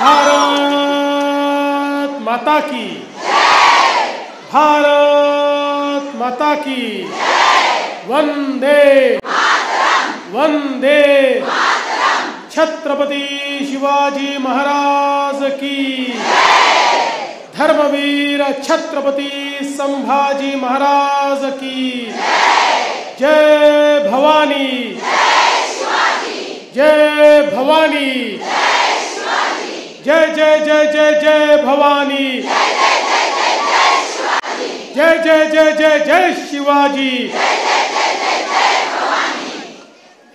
भारत माता की, भारत माता की, वंदे वंदे छत्रपती शिवाजी महाराज की, धर्मवीर छत्रपती संभाजी महाराज की, जय भवानी, जय भवानी, जय जय जय जय जय भवानी, जय जय जय जय जय शिवाजी।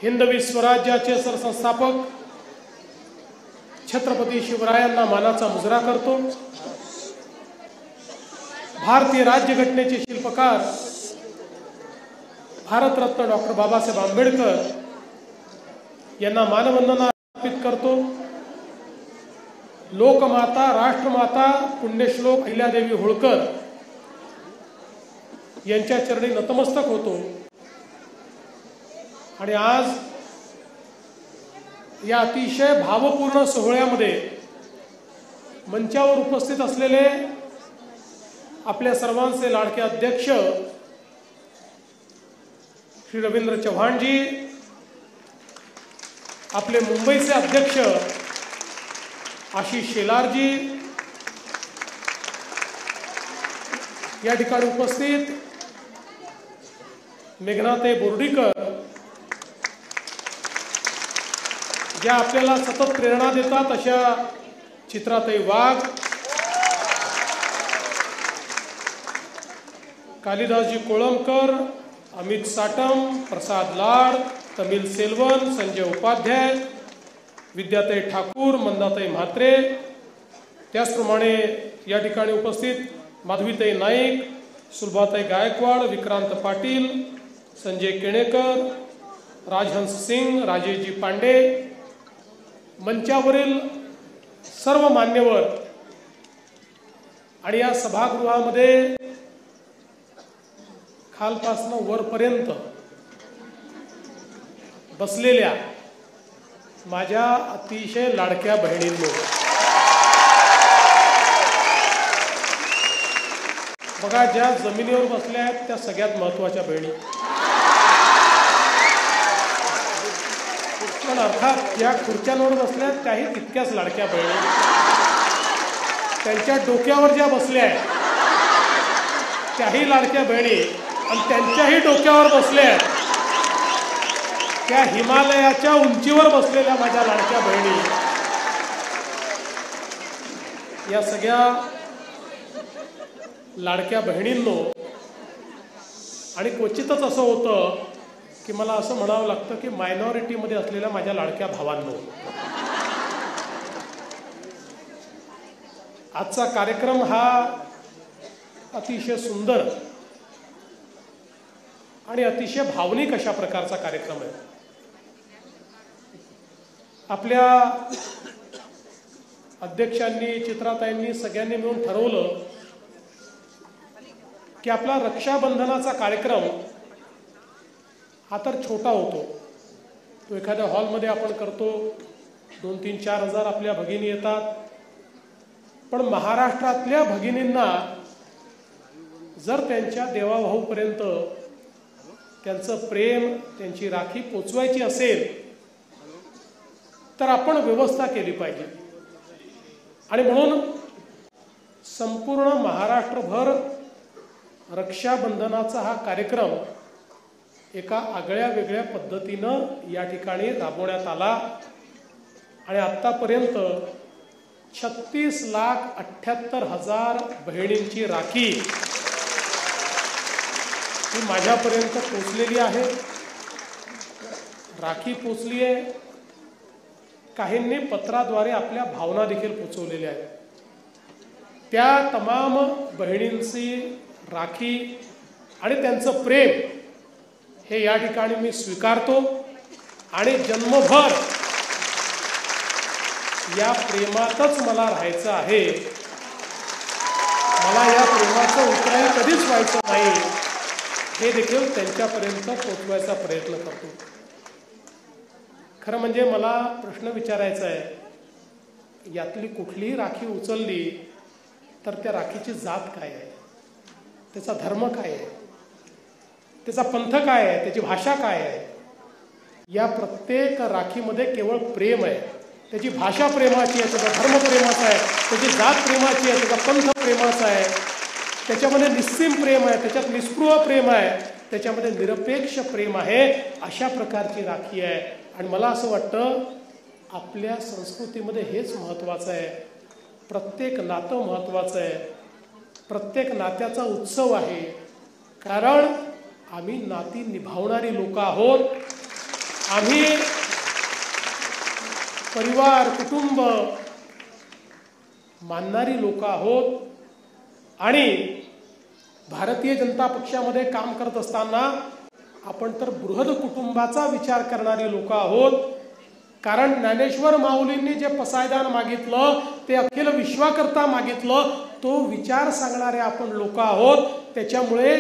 हिंदवी स्वराज्याचे सरसंस्थापक छत्रपती शिवरायांना मानाचा मुजरा करतो। भारतीय राज्यघटनेचे शिल्पकार भारतरत्न डॉक्टर बाबासाहेब आंबेडकर यांना मानवंदना अर्पित करतो। लोकमाता, राष्ट्रमाता, पुण्यश्लोक अहिल्यादेवी होळकर यांच्या चरणी नतमस्तक होतो। आणि आज या अतिशय भावपूर्ण सोहळ्यामध्ये मंचावर उपस्थित असलेले आपल्या सर्वांचे लाडके अध्यक्ष श्री रवींद्र चव्हाणजी, आपले मुंबईचे अध्यक्ष आशिष शेलारजी, या ठिकाणी उपस्थित मेघनाताई बोर्डीकर, ज्या आपल्याला सतत प्रेरणा देतात अशा चित्राताई वाघ, कालिदासजी कोळंबकर, अमित साटम, प्रसाद लाड, तमिल सेल्वन, संजय उपाध्याय, विद्याताई ठाकूर, मंदाताई म्हात्रे, त्याचप्रमाणे या ठिकाणी उपस्थित माधवीताई नाईक, सुलभाताई गायकवाड, विक्रांत पाटील, संजय केणेकर, राजहंस सिंग, राजेशजी पांडे, मंचावरील सर्व मान्यवर आणि या सभागृहामध्ये खालपासून वरपर्यंत बसलेल्या माझ्या अतिशय लाडक्या बहिणींनो, बघा, ज्या जमिनीवर बसल्या आहेत त्या सगळ्यात महत्त्वाच्या बहिणी, पण अर्थात ज्या खुर्च्यांवर बसल्या आहेत त्याही तितक्याच लाडक्या बहिणी, त्यांच्या डोक्यावर ज्या बसल्या आहेत त्याही लाडक्या बहिणी, आणि त्यांच्याही डोक्यावर बसल्या आहेत त्या हिमालयाच्या उंचीवर बसलेल्या माझ्या लाडक्या बहिणी, या सगळ्या लाडक्या बहिणींनो, आणि क्वचितच असं होतं की मला असं म्हणावं लागतं की मायनॉरिटीमध्ये असलेल्या माझ्या लाडक्या भावांनो, आजचा कार्यक्रम हा अतिशय सुंदर आणि अतिशय भावनिक अशा प्रकारचा कार्यक्रम आहे। आपल्या अध्यक्षांनी, चित्राताईंनी, सगळ्यांनी मिळून ठरवलं की आपला रक्षाबंधनाचा कार्यक्रम हा तर छोटा होतो, तो एखाद्या हॉलमध्ये आपण करतो, 2-3-4 हजार आपल्या भगिनी येतात, पण महाराष्ट्रातल्या भगिनींना जर त्यांच्या देवाभाऊपर्यंत त्यांचं प्रेम, त्यांची राखी पोचवायची असेल तर आपण व्यवस्था केली पाहिजे। आणि म्हणून संपूर्ण महाराष्ट्रभर रक्षाबंधनाचा हा कार्यक्रम एका आगळ्या वेगळ्या पद्धतीनं या ठिकाणी राबवण्यात आला आणि आत्तापर्यंत 36,78,000 बहिणींची राखी ही माझ्यापर्यंत पोचलेली आहे। राखी पोचली आहे, काहींनी पत्राद्वारे आपल्या भावना देखील पोचवलेल्या आहेत। त्या तमाम बहिणींची राखी आणि त्यांचं प्रेम हे या ठिकाणी मी स्वीकारतो आणि जन्मभर या प्रेमातच मला राहायचं आहे। मला या प्रेमाचं उतराई कधीच व्हायचं नाही हे देखील त्यांच्यापर्यंत पोहोचवायचा प्रयत्न करतो। खरं म्हणजे मला प्रश्न विचारायचा आहे यातली कुठलीही राखी उचलली तर त्या राखीची जात काय आहे, त्याचा धर्म काय आहे, त्याचा पंथ काय आहे, त्याची भाषा काय आहे, या प्रत्येक राखीमध्ये केवळ प्रेम आहे. त्याची भाषा प्रेमाची आहे, त्याचा धर्म प्रेमाचा आहे, त्याची जात प्रेमाची आहे, त्याचा पंथ प्रेमाचा आहे, त्याच्यामध्ये निस्सीम प्रेम आहे, त्याच्यात निस्पृह प्रेम आहे, त्याच्यामध्ये निरपेक्ष प्रेम आहे. अशा प्रकारची राखी आहे. आणि मला असं वाटतं आपल्या संस्कृतीमध्ये हेच महत्त्वाचं आहे. प्रत्येक नातं महत्त्वाचं आहे, प्रत्येक नात्याचा उत्सव आहे. कारण आम्ही नाती निभावणारी लोक आहोत. आम्ही परिवार कुटुंब मानणारी लोक आहोत. आणि भारतीय जनता पक्षामध्ये काम करत असताना आपण तर बृहद कुटुंबाचा विचार करणारी लोक आहोत. कारण ज्ञानेश्वर माऊलींनी जे पसायदान मागितलं ते अखिल विश्वाकरता मागितलं, तो विचार सांगणारे आपण लोक आहोत. त्याच्यामुळे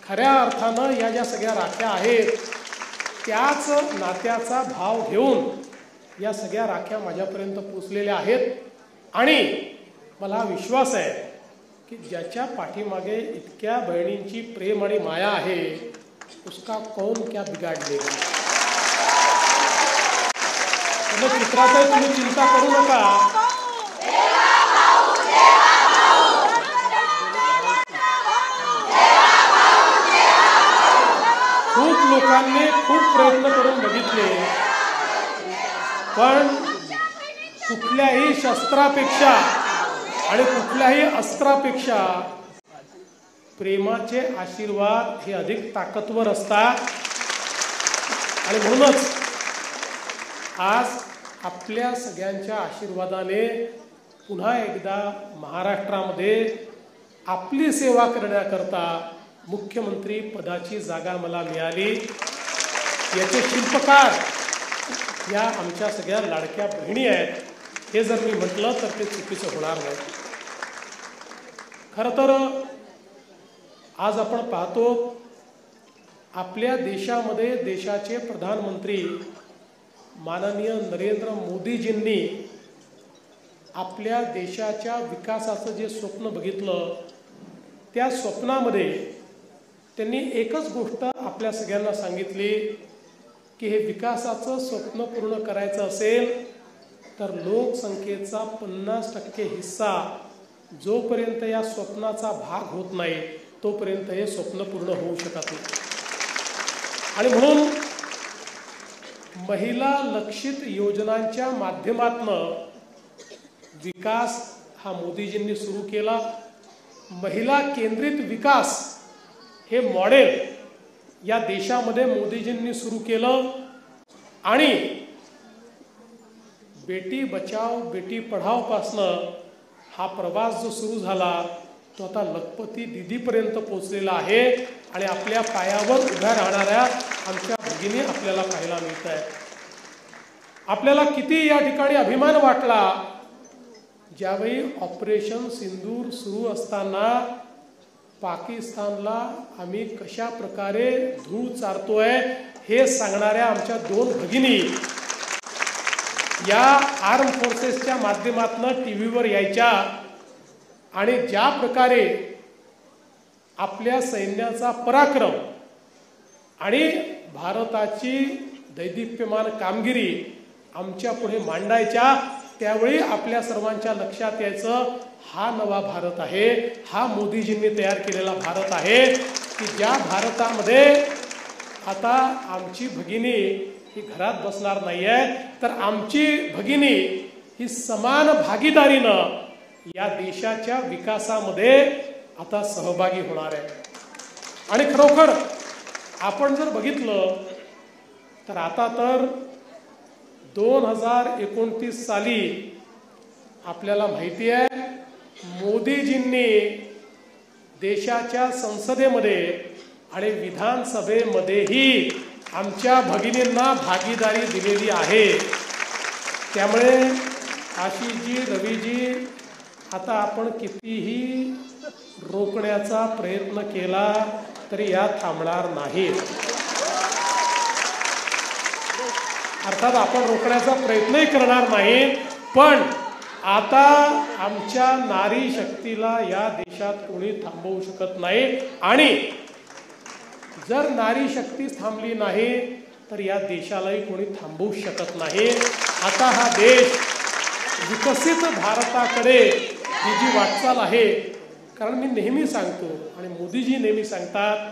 खऱ्या अर्थानं या ज्या सगळ्या राख्या आहेत त्याच नात्याचा भाव घेऊन या सगळ्या राख्या माझ्यापर्यंत पोचलेल्या आहेत. आणि मला विश्वास आहे की ज्याच्या पाठीमागे इतक्या बहिणींची प्रेम आणि माया आहे उसका कौन क्या बिगाड़ लेगा. चित्रात तुम्ही चिंता करू नका. खूप लोकांनी खूप प्रयत्न करून बघितले, पण कुठल्याही शस्त्रापेक्षा आणि कुठल्याही अस्त्रापेक्षा प्रेमाचे आशीर्वाद हे अधिक ताकदवर असतात. आणि म्हणूनच आज आपल्या सगळ्यांच्या आशीर्वादाने पुन्हा एकदा महाराष्ट्रामध्ये आपली सेवा करण्याकरता मुख्यमंत्री पदाची जागा मला मिळाली. याचे शिल्पकार या आमच्या सगळ्या लाडक्या बहिणी आहेत. हे जर मी म्हटलं तर ते चुकीचं होणार नाही. खरं तर आज आपण पाहतो आपल्या देशामध्ये देशाचे प्रधानमंत्री माननीय नरेंद्र मोदीजींनी आपल्या देशाच्या विकासाचं जे स्वप्न बघितलं त्या स्वप्नामध्ये त्यांनी एकच गोष्ट आपल्या सगळ्यांना सांगितली की हे विकासाचं स्वप्न पूर्ण करायचं असेल तर लोकसंख्येचा 50% हिस्सा जोपर्यंत या स्वप्नाचा भाग होत नाही तोपर्यंत हे स्वप्न पूर्ण होऊ शकत नाही. आणि म्हणून महिला लक्षित योजनांच्या माध्यमातून विकास हा मोदीजींनी सुरू केला. महिला केंद्रित विकास हे मॉडेल या देशामध्ये मोदीजींनी सुरू केलं. आणि बेटी बचाव बेटी पढाव पासनं हा प्रवास जो सुरू झाला तो आता लखपती दीदीपर्यंत पोहोचलेला आहे. आणि आपल्या पायावर उभ्या राहणाऱ्या आमच्या भगिनी आपल्याला पाहायला मिळत आहे. आपल्याला किती या ठिकाणी अभिमान वाटला ज्यावेळी ऑपरेशन सिंदूर सुरू असताना पाकिस्तानला आम्ही कशा प्रकारे धूळ चारतोय हे सांगणाऱ्या आमच्या 2 भगिनी या आर्म फोर्सेसच्या माध्यमातून टीव्हीवर यायच्या आणि ज्या प्रकारे आपल्या सैन्याचा पराक्रम आणि भारताची दैदिप्यमान कामगिरी आमच्या पुढे मांडायच्या. त्यावेळी आपल्या सर्वांच्या लक्षात यायचं हा नवा भारत आहे, हा मोदीजींनी तयार केलेला भारत आहे की ज्या भारतामध्ये आता आमची भगिनी ही घरात बसणार नाहीये तर आमची भगिनी ही समान भागीदारीनं या देशाच्या विकासामध्ये आता सहभागी होणार आहे. आणि खरोखर आपण जर बघितलं तर आता तर 2029 साली आपल्याला माहिती आहे मोदीजींनी देशाच्या संसदेमध्ये आणि विधानसभेमध्येही आमच्या भगिनींना भागीदारी दिलेली आहे. त्यामुळे आशिषजी रवीजी आता आपण कितीही रोखण्याचा प्रयत्न केला तरी या थांबणार नाहीत. अर्थात आपण रोखण्याचा प्रयत्नही करणार नाही, पण आता आमच्या नारी शक्तीला या देशात कोणी थांबवू शकत नाही आणि जर नारी शक्ती थांबली नाही तर या देशालाही कोणी थांबवू शकत नाही। आता हा देश विकसित भारताकडे ही जी वाटचाल आहे, कारण मी नेहमी सांगतो आणि मोदीजी नेहमी सांगतात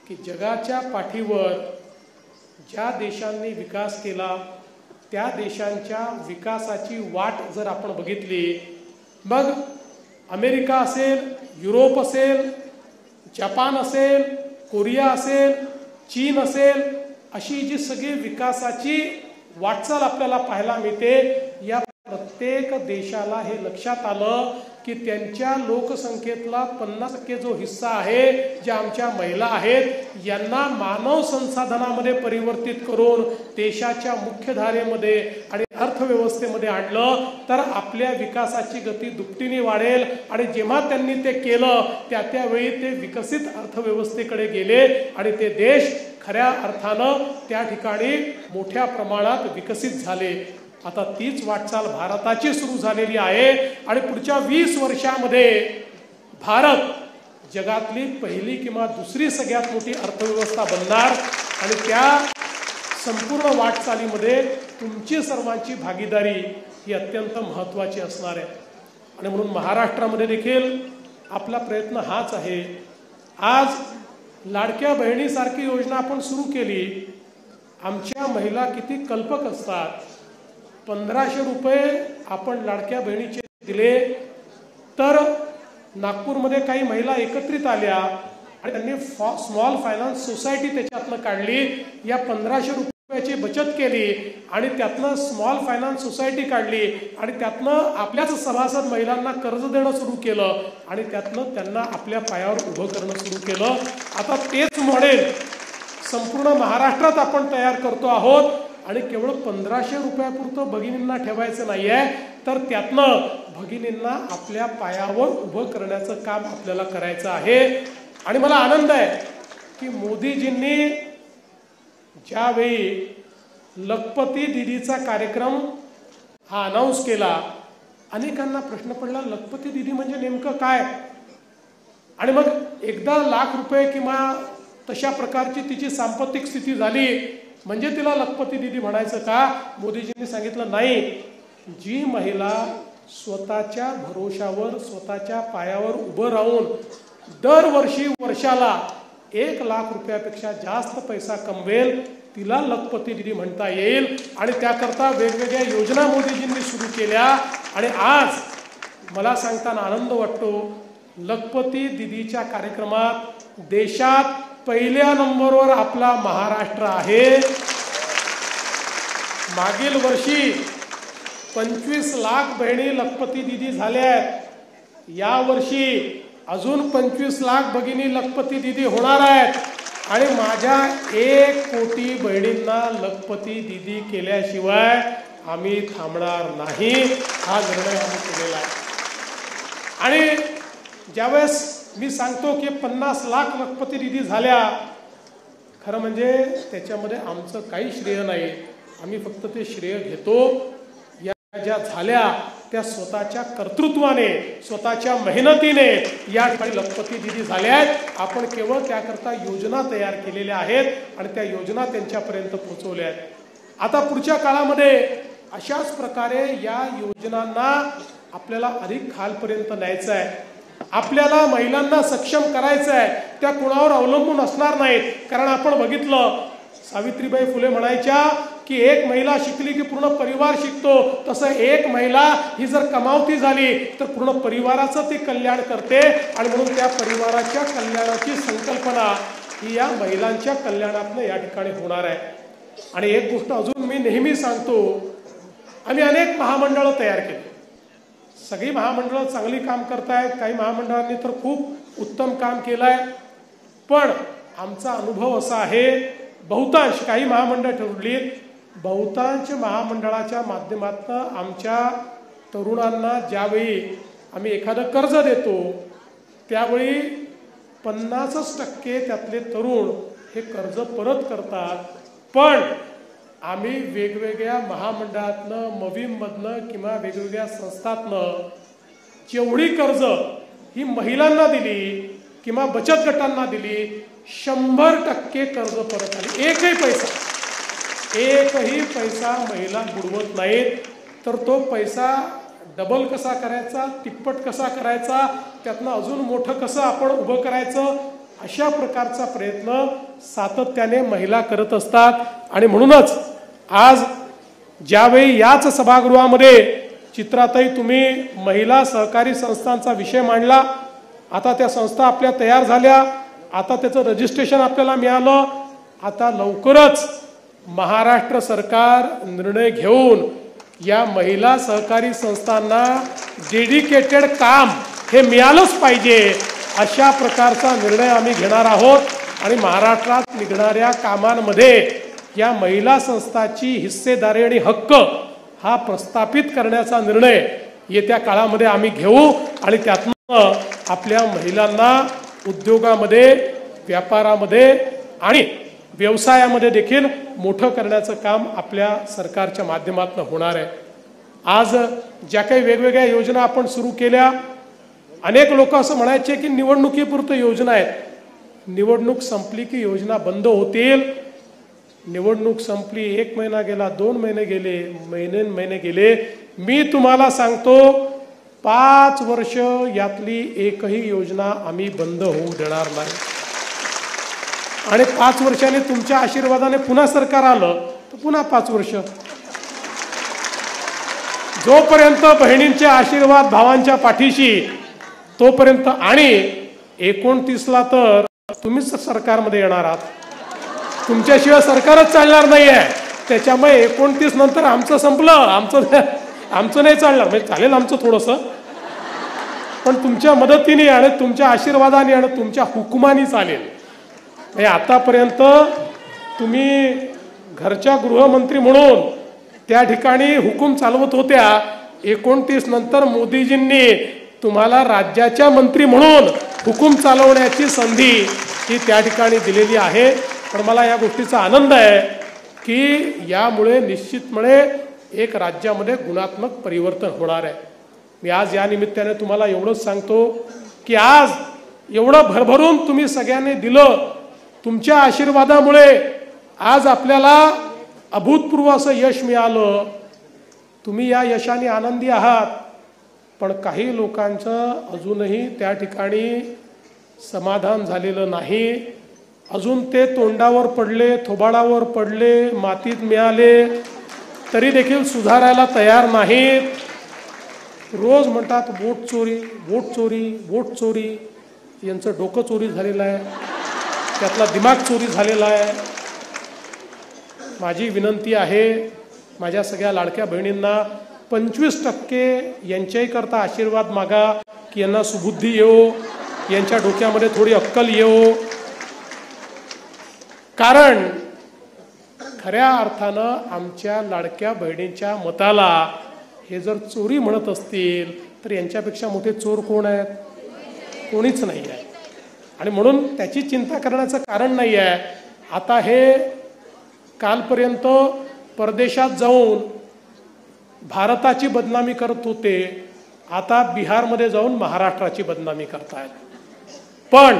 की जगाच्या पाठीवर ज्या देशांनी विकास केला त्या देशांच्या विकासाची वाट जर आपण बघितली, मग अमेरिका असेल, युरोप असेल, जपान असेल, कोरिया असेल, चीन असेल, अशी जी सगळी विकासाची वाटचाल आपल्याला पाहायला मिळते, या प्रत्येक देशाला हे लक्षात आलं की त्यांच्या लोकसंख्येतला 50% जो हिस्सा आहे, ज्या आमच्या महिला आहेत, यांना मानव संसाधनामध्ये परिवर्तित करून देशाच्या मुख्यधारेमध्ये आणि अर्थव्यवस्थेमध्ये आणलं तर आपल्या विकासाची गती दुपटीने वाढेल। आणि जेव्हा त्यांनी ते केलं त्यावेळी ते विकसित अर्थव्यवस्थेकडे गेले आणि ते देश खऱ्या अर्थानं त्या ठिकाणी मोठ्या प्रमाणात विकसित झाले। आता तीच वाटचाल भारताची सुरू झालेली आहे आणि पुढच्या 20 वर्षांमध्ये भारत जगातली पहिली किंवा दुसरी सगळ्यात मोठी अर्थव्यवस्था बनणार आणि त्या संपूर्ण वाटचालीमध्ये तुमची सर्वांची भागीदारी ही अत्यंत महत्त्वाची असणार आहे। आणि म्हणून महाराष्ट्रामध्ये देखील आपला प्रयत्न हाच आहे। आज लाडक्या बहिणीसारखी योजना आपण सुरू केली। आमच्या महिला किती कल्पक असतात। 1500 रुपये आपण लाडक्या बहिणीचे दिले तर नागपूरमध्ये काही महिला एकत्रित आल्या आणि त्यांनी स्मॉल फायनान्स सोसायटी त्याच्यातनं काढली। या 1500 रुपयाची बचत केली आणि त्यातनं स्मॉल फायनान्स सोसायटी काढली आणि त्यातनं आपल्याच सभासद महिलांना कर्ज देणं सुरू केलं आणि त्यातनं त्यांना आपल्या पायावर उभं करणं सुरू केलं। आता तेच मॉडेल संपूर्ण महाराष्ट्रात आपण तयार करतो आहोत आणि केवळ 1500 रुपयापुरतं भगिनींना ठेवायचं नाही आहे, तर त्यातनं भगिनींना आपल्या पायावर उभं करण्याचं काम आपल्याला करायचं आहे। आणि मला आनंद आहे की मोदीजींनी ज्यावेळी लखपती दीदीचा कार्यक्रम हा अनाऊन्स केला, अनेकांना प्रश्न पडला लखपती दीदी म्हणजे नेमकं काय। आणि मग एकदा लाख रुपये किंवा तशा प्रकारची तिची सांपत्तिक स्थिती झाली म्हणजे तिला लखपती दीदी म्हणायचं का। मोदीजींनी सांगितलं नाही, जी महिला स्वतःच्या भरोशावर स्वतःच्या पायावर उभं राहून दरवर्षी वर्षाला 1 लाख रुपयापेक्षा जास्त पैसा कमवेल तिला लखपती दीदी म्हणता येईल। आणि त्याकरता वेगवेगळ्या योजना मोदीजींनी सुरू केल्या आणि आज मला सांगताना आनंद वाटतो, लखपती दीदीच्या कार्यक्रमात देशात पहिल्या नंबरवर आपला महाराष्ट्र आहे। मागील वर्षी 25 लाख बहिणी लखपती दीदी झाल्या आहेत। या वर्षी अजून 25 लाख भगिनी लखपती दीदी होणार आहेत आणि माझ्या 1 कोटी बहिणींना लखपती दीदी केल्याशिवाय आम्ही थांबणार नाही, हा निर्णय आम्ही केलेला आहे। आणि ज्यावेळेस मी सांगतो की 50 लाख लखपती दीदी झाल्या, खरं म्हणजे त्याच्यामध्ये आमचं काही श्रेय नाही, आम्ही फक्त ते श्रेय घेतो। या ज्या झाल्या त्या स्वतःच्या कर्तृत्वाने स्वतःच्या मेहनतीने या ठिकाणी लखपती दीदी झाल्या आहेत। आपण केवळ त्याकरता योजना तयार केलेल्या आहेत आणि त्या योजना त्यांच्यापर्यंत पोहोचवल्या आहेत। आता पुढच्या काळामध्ये अशाच प्रकारे या योजनांना आपल्याला अधिक खालपर्यंत न्यायचं आहे। आपल्याला महिलांना सक्षम करायचं आहे, त्या कुणावर अवलंबून असणार नाहीत। कारण आपण बघितलं सावित्रीबाई फुले म्हणायच्या की एक महिला शिकली की पूर्ण परिवार शिकतो, तसं एक महिला ही जर कमावती झाली तर पूर्ण परिवाराचं ती कल्याण करते आणि म्हणून त्या परिवाराच्या कल्याणाची संकल्पना ही या महिलांच्या कल्याणातनं या ठिकाणी होणार आहे। आणि एक गोष्ट अजून मी नेहमी सांगतो, आम्ही अनेक महामंडळं तयार केली, सगळी महामंडळं चांगली काम करतायत, काही महामंडळांनी तर खूप उत्तम काम केलंय, पण आमचा अनुभव असा आहे बहुतांश काही महामंडळ ठरवलीत, बहुतांश महामंडळाच्या माध्यमातून आमच्या तरुणांना ज्यावेळी आम्ही एखादं कर्ज देतो त्यावेळी 50% त्यातले तरुण हे कर्ज परत करतात, पण आम्ही वेगवेगळ्या महामंडळातनं, मवीममधनं किंवा वेगवेगळ्या संस्थातनं जेवढी कर्ज ही महिलांना दिली किंवा बचत गटांना दिली, 100% कर्ज परत आली. एकही पैसा महिला बुडवत नाहीत. तर तो पैसा डबल कसा करायचा, तिप्पट कसा करायचा, त्यातनं अजून मोठं कसं आपण उभं करायचं, अशा प्रकारचा प्रयत्न सातत्याने महिला करत असतात. आणि म्हणूनच आज ज्यावेळी याच सभागृहामध्ये चित्राताई तुम्ही महिला सहकारी संस्थांचा विषय मांडला, आता त्या संस्था आपल्या तयार झाल्या, आता त्याचं रजिस्ट्रेशन आपल्याला मिळालं. आता लवकरच महाराष्ट्र सरकार निर्णय घेऊन या महिला सहकारी संस्थांना डेडिकेटेड काम हे मिळालंच पाहिजे, अशा प्रकारचा निर्णय आम्ही घेणार आहोत. आणि महाराष्ट्रात निघणाऱ्या कामांमध्ये या महिला संस्थाची हिस्सेदारी आणि हक्क हा प्रस्थापित करण्याचा निर्णय येत्या काळामध्ये आम्ही घेऊ. आणि त्यातनं आपल्या महिलांना उद्योगामध्ये, व्यापारामध्ये आणि व्यवसायामध्ये देखील मोठं करण्याचं काम आपल्या सरकारच्या माध्यमातून होणार आहे. आज ज्या काही वेगवेगळ्या योजना आपण सुरू केल्या, अनेक लोक असं म्हणायचे की निवडणुकीपुरतं योजना आहेत. निवडणूक संपली की योजना बंद होतील. निवडणूक संपली, 1 महिना गेला, 2 महिने गेले, महिने गेले. मी तुम्हाला सांगतो 5 वर्ष यातली एकही योजना आम्ही बंद होऊ देणार नाही. आणि 5 वर्षांनी तुमच्या आशीर्वादाने पुन्हा सरकार आलं तर पुन्हा 5 वर्ष. जोपर्यंत बहिणींचे आशीर्वाद भावांच्या पाठीशी तोपर्यंत. आणि 29ला तर तुम्हीच सरकारमध्ये येणार आहात, तुमच्याशिवाय सरकारच चालणार नाही आहे. त्याच्यामुळे 29 नंतर आमचं संपलं, आमचं नाही चालणार. म्हणजे चालेल आमचं थोडंसं, पण तुमच्या मदतीने आणि तुमच्या आशीर्वादाने आणि तुमच्या हुकुमानी चालेल. म्हणजे आतापर्यंत तुम्ही घरच्या गृहमंत्री म्हणून त्या ठिकाणी हुकूम चालवत होत्या. 29 नंतर मोदीजींनी तुम्हाला राज्याच्या मंत्री म्हणून हुकूम चालवण्याची संधी ही त्या ठिकाणी दिलेली आहे. पण मला या गोष्टीचा आनंद आहे की यामुळे निश्चितपणे एक राज्यामध्ये गुणात्मक परिवर्तन होणार आहे. मी आज या निमित्ताने तुम्हाला एवढंच सांगतो की आज एवढं भरभरून तुम्ही सगळ्यांनी दिलं, तुमच्या आशीर्वादामुळे आज आपल्याला अभूतपूर्व असं यश मिळालं. तुम्ही या यशाने आनंदी आहात. पण काही लोकांचं अजूनही त्या ठिकाणी समाधान झालेलं नाही. अजून ते तोंडावर पडले, थोबाडावर पडले, मातीत मिळाले तरी देखील सुधारायला तयार नाहीत. रोज म्हणतात वोट चोरी, वोट चोरी, वोट चोरी. यांचं डोकं चोरी झालेलं आहे, त्यातला दिमाग चोरी झालेला आहे. माझी विनंती आहे माझ्या सगळ्या लाडक्या बहिणींना, 25% यांच्याही करता आशीर्वाद मागा की यांना सुबुद्धी येवो, यांच्या डोक्यामध्ये थोडी अक्कल येवो. कारण खऱ्या अर्थानं आमच्या लाडक्या बहिणींच्या मताला हे जर चोरी म्हणत असतील तर यांच्यापेक्षा मोठे चोर कोण आहेत? कोणीच नाही आहे. आणि म्हणून त्याची चिंता करण्याचं कारण नाही आहे. आता हे कालपर्यंत परदेशात जाऊन भारताची बदनामी करत होते, आता बिहारमध्ये जाऊन महाराष्ट्राची बदनामी करतायत. पण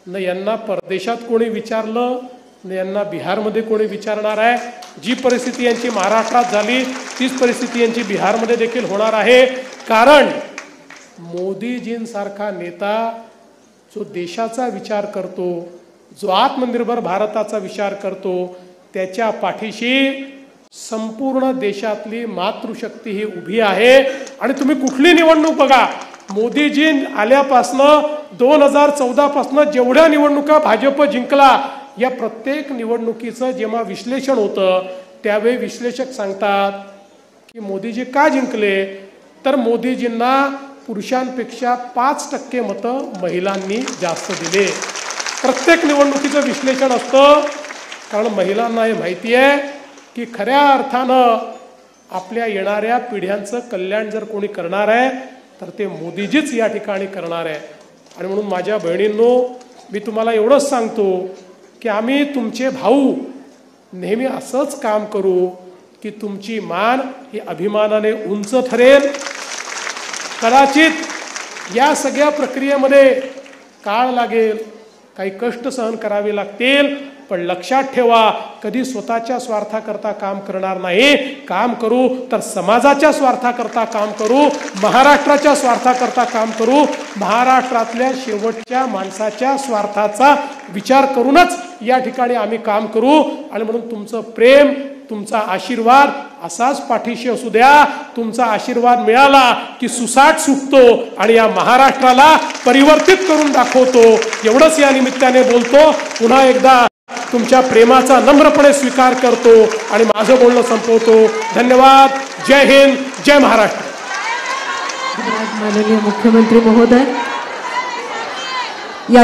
न यांना परदेशात कोणी विचारलं, न यांना बिहारमध्ये कोणी विचारणार आहे. जी परिस्थिती यांची महाराष्ट्रात झाली तीच परिस्थिती यांची बिहारमध्ये देखील होणार आहे. कारण मोदीजींसारखा नेता जो देशाचा विचार करतो, जो आत्मनिर्भर भारताचा विचार करतो, त्याच्या पाठीशी संपूर्ण देशातली मातृशक्ती ही उभी आहे. आणि तुम्ही कुठली निवडणूक बघा, मोदीजी आल्यापासनं 2014 पासनं जेवढ्या निवडणुका भाजप जिंकला, या प्रत्येक निवडणुकीचं जेव्हा विश्लेषण होतं त्यावेळी विश्लेषक सांगतात की मोदीजी का जिंकले, तर मोदीजींना पुरुषांपेक्षा 5% मतं महिलांनी जास्त दिले. प्रत्येक निवडणुकीचं विश्लेषण असतं. कारण महिलांना हे माहिती आहे की खऱ्या अर्थानं आपल्या येणाऱ्या पिढ्यांचं कल्याण जर कोणी करणार आहे तर ते मोदीजीच या ठिकाणी करणार आहे. आणि म्हणून माझ्या बहिणींनो, मी तुम्हाला एवढंच सांगतो की आम्ही तुमचे भाऊ नेहमी असंच काम करू की तुमची मान ही अभिमानाने उंच ठरेल. कदाचित या सगळ्या प्रक्रियेमध्ये काळ लागेल, काही कष्ट सहन करावे लागतील, पण लक्षात ठेवा कधी स्वतःच्या स्वार्थाकरता काम करणार नाही. काम करू तर समाजाच्या स्वार्थाकरता काम करू, महाराष्ट्राच्या स्वार्थाकरता काम करू. महाराष्ट्रातल्या शेवटच्या माणसाच्या स्वार्थाचा विचार करूनच या ठिकाणी आम्ही काम करू. आणि म्हणून तुमचं प्रेम, तुमचा आशीर्वाद असाच पाठीशी असू द्या. तुमचा आशीर्वाद मिळाला की सुसाट सुटतो आणि या महाराष्ट्राला परिवर्तित करून दाखवतो. एवढंच या निमित्ताने बोलतो. पुन्हा एकदा तुमच्या प्रेमाचा नम्रपणे स्वीकार करतो आणि माझं बोलणं संपवतो. धन्यवाद. जय हिंद, जय महाराष्ट्र. माननीय मुख्यमंत्री महोदय, या